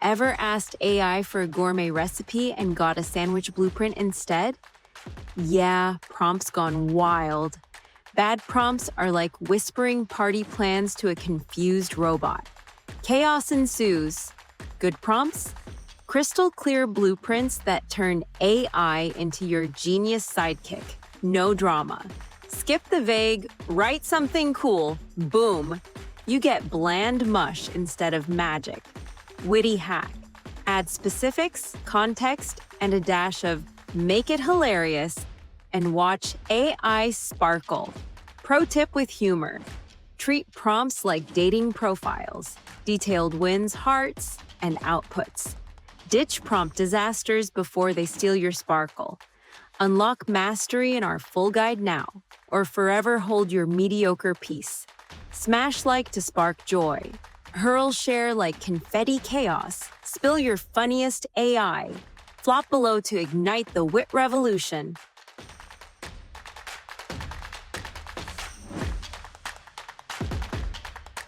Ever asked AI for a gourmet recipe and got a sandwich blueprint instead? Yeah, prompts gone wild. Bad prompts are like whispering party plans to a confused robot. Chaos ensues. Good prompts? Crystal clear blueprints that turn AI into your genius sidekick. No drama. Skip the vague, write something cool, boom. You get bland mush instead of magic. Witty hack. Add specifics, context, and a dash of make it hilarious and watch AI sparkle. Pro tip with humor. Treat prompts like dating profiles. Detailed wins, hearts, and outputs. Ditch prompt disasters before they steal your sparkle. Unlock mastery in our full guide now, or forever hold your mediocre peace. Smash like to spark joy. Hurl share like confetti chaos. Spill your funniest AI. Flop below to ignite the wit revolution.